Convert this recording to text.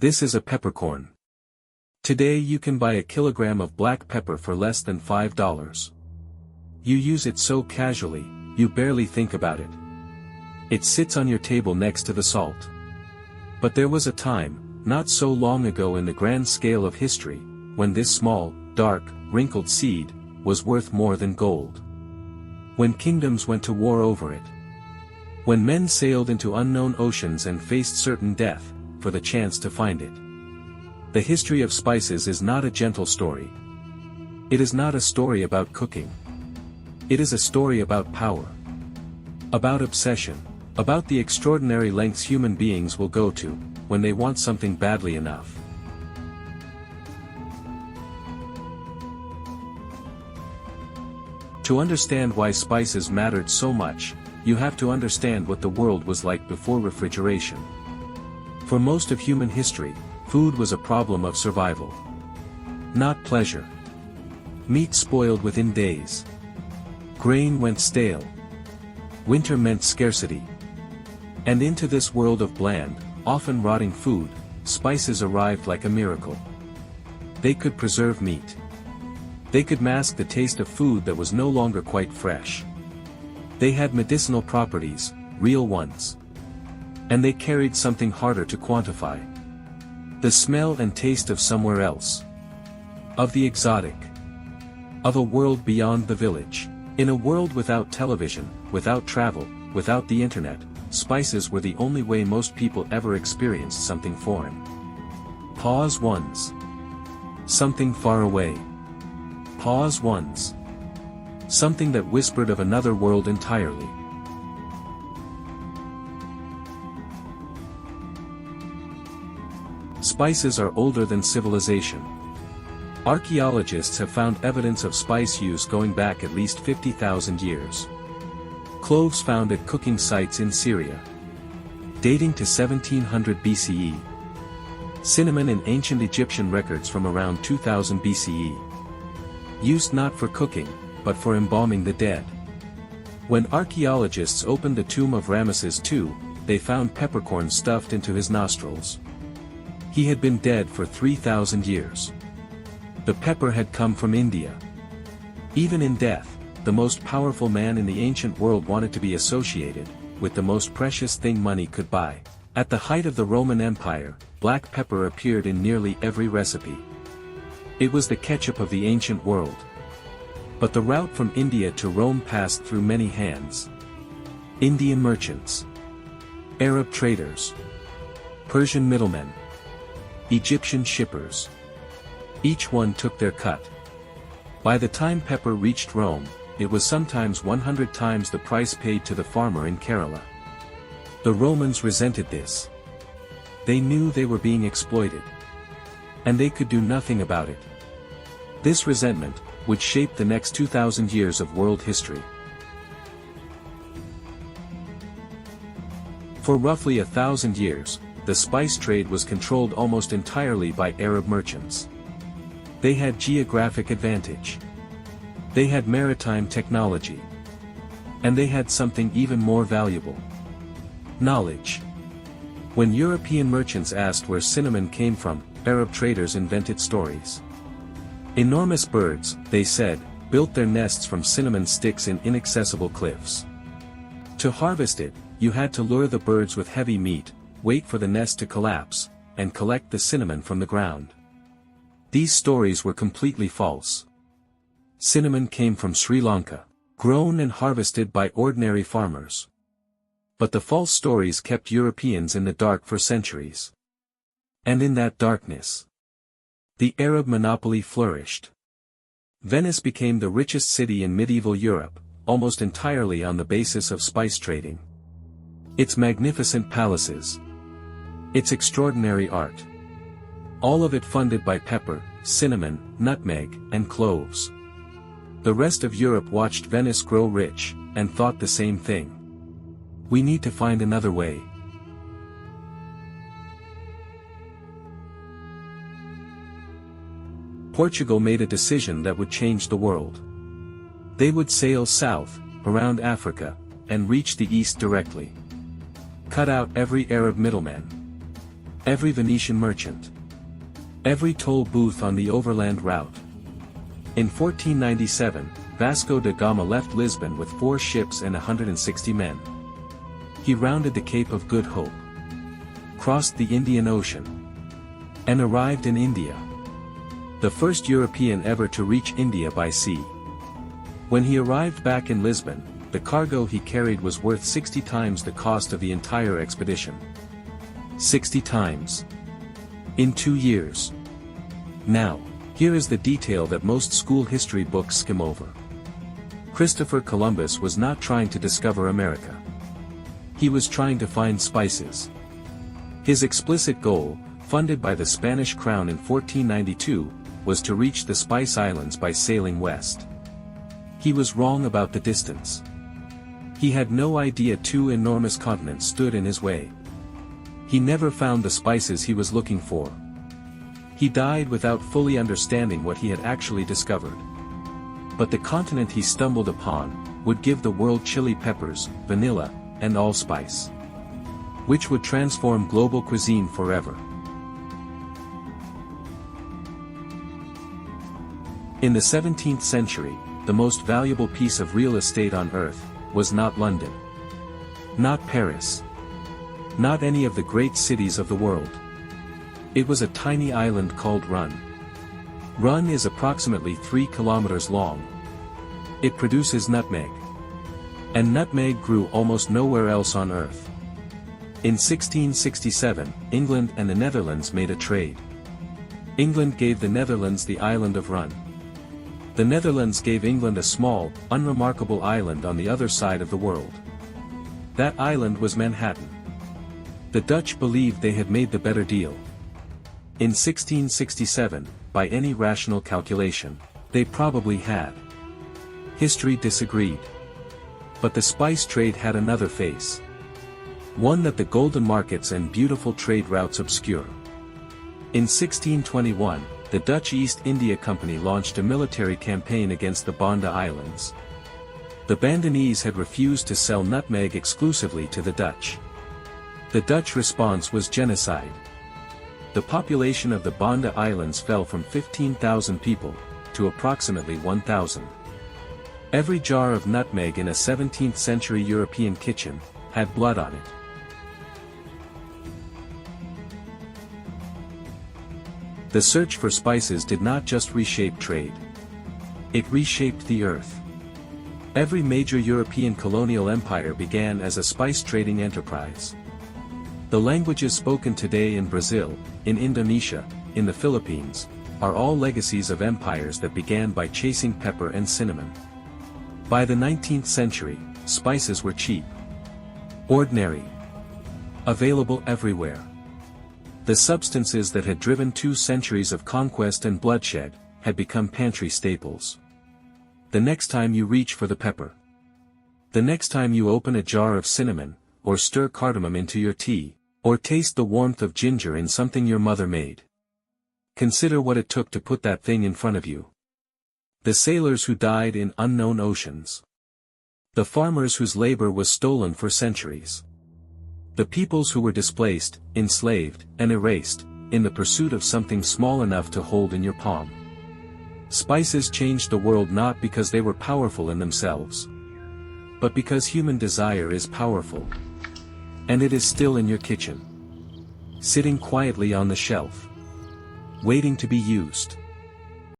This is a peppercorn. Today you can buy a kilogram of black pepper for less than $5. You use it so casually, you barely think about it. It sits on your table next to the salt. But there was a time, not so long ago in the grand scale of history, when this small, dark, wrinkled seed was worth more than gold. When kingdoms went to war over it. When men sailed into unknown oceans and faced certain death, for the chance to find it. The history of spices is not a gentle story. It is not a story about cooking. It is a story about power. About obsession. About the extraordinary lengths human beings will go to, when they want something badly enough. To understand why spices mattered so much, you have to understand what the world was like before refrigeration. For most of human history, food was a problem of survival. Not pleasure. Meat spoiled within days. Grain went stale. Winter meant scarcity. And into this world of bland, often rotting food, spices arrived like a miracle. They could preserve meat. They could mask the taste of food that was no longer quite fresh. They had medicinal properties, real ones. And they carried something harder to quantify. The smell and taste of somewhere else. Of the exotic. Of a world beyond the village. In a world without television, without travel, without the internet, spices were the only way most people ever experienced something foreign. Pause once. Something far away. Pause once. Something that whispered of another world entirely. Spices are older than civilization. Archaeologists have found evidence of spice use going back at least 50,000 years. Cloves found at cooking sites in Syria. Dating to 1700 BCE. Cinnamon in ancient Egyptian records from around 2000 BCE. Used not for cooking, but for embalming the dead. When archaeologists opened the tomb of Ramesses II, they found peppercorns stuffed into his nostrils. He had been dead for 3,000 years. The pepper had come from India. Even in death, the most powerful man in the ancient world wanted to be associated with the most precious thing money could buy. At the height of the Roman Empire, black pepper appeared in nearly every recipe. It was the ketchup of the ancient world. But the route from India to Rome passed through many hands. Indian merchants. Arab traders. Persian middlemen. Egyptian shippers. Each one took their cut. By the time pepper reached Rome, it was sometimes 100 times the price paid to the farmer in Kerala. The Romans resented this. They knew they were being exploited. And they could do nothing about it. This resentment would shape the next 2,000 years of world history. For roughly 1,000 years, the spice trade was controlled almost entirely by Arab merchants. They had geographic advantage. They had maritime technology. And they had something even more valuable. Knowledge. When European merchants asked where cinnamon came from, Arab traders invented stories. Enormous birds, they said, built their nests from cinnamon sticks in inaccessible cliffs. To harvest it, you had to lure the birds with heavy meat, wait for the nest to collapse, and collect the cinnamon from the ground. These stories were completely false. Cinnamon came from Sri Lanka, grown and harvested by ordinary farmers. But the false stories kept Europeans in the dark for centuries. And in that darkness, the Arab monopoly flourished. Venice became the richest city in medieval Europe, almost entirely on the basis of spice trading. Its magnificent palaces. Its extraordinary art. All of it funded by pepper, cinnamon, nutmeg, and cloves. The rest of Europe watched Venice grow rich, and thought the same thing. We need to find another way. Portugal made a decision that would change the world. They would sail south, around Africa, and reach the east directly. Cut out every Arab middleman. every Venetian merchant, every toll booth on the overland route. In 1497, Vasco da Gama left Lisbon with 4 ships and 160 men. He rounded the Cape of Good Hope, crossed the Indian Ocean, and arrived in India. The first European ever to reach India by sea. When he arrived back in Lisbon, the cargo he carried was worth 60 times the cost of the entire expedition. 60 times. In 2 years. Now, here is the detail that most school history books skim over. Christopher Columbus was not trying to discover America. He was trying to find spices. His explicit goal, funded by the Spanish crown in 1492, was to reach the Spice Islands by sailing west. He was wrong about the distance. He had no idea 2 enormous continents stood in his way. He never found the spices he was looking for. He died without fully understanding what he had actually discovered. But the continent he stumbled upon would give the world chili peppers, vanilla, and allspice, which would transform global cuisine forever. In the 17th century, the most valuable piece of real estate on Earth was not London, not Paris, not any of the great cities of the world. It was a tiny island called Run. Run is approximately 3 kilometers long. It produces nutmeg. And nutmeg grew almost nowhere else on Earth. In 1667, England and the Netherlands made a trade. England gave the Netherlands the island of Run. The Netherlands gave England a small, unremarkable island on the other side of the world. That island was Manhattan. The Dutch believed they had made the better deal. In 1667, by any rational calculation, they probably had. History disagreed. But the spice trade had another face. One that the golden markets and beautiful trade routes obscure. In 1621, the Dutch East India Company launched a military campaign against the Banda Islands. The Bandanese had refused to sell nutmeg exclusively to the Dutch. The Dutch response was genocide. The population of the Banda Islands fell from 15,000 people to approximately 1,000. Every jar of nutmeg in a 17th century European kitchen had blood on it. The search for spices did not just reshape trade. It reshaped the earth. Every major European colonial empire began as a spice trading enterprise. The languages spoken today in Brazil, in Indonesia, in the Philippines, are all legacies of empires that began by chasing pepper and cinnamon. By the 19th century, spices were cheap, ordinary, available everywhere. The substances that had driven 2 centuries of conquest and bloodshed had become pantry staples. The next time you reach for the pepper, the next time you open a jar of cinnamon, or stir cardamom into your tea, or taste the warmth of ginger in something your mother made, consider what it took to put that thing in front of you. The sailors who died in unknown oceans. The farmers whose labor was stolen for centuries. The peoples who were displaced, enslaved, and erased, in the pursuit of something small enough to hold in your palm. Spices changed the world not because they were powerful in themselves, but because human desire is powerful. And it is still in your kitchen, sitting quietly on the shelf, waiting to be used.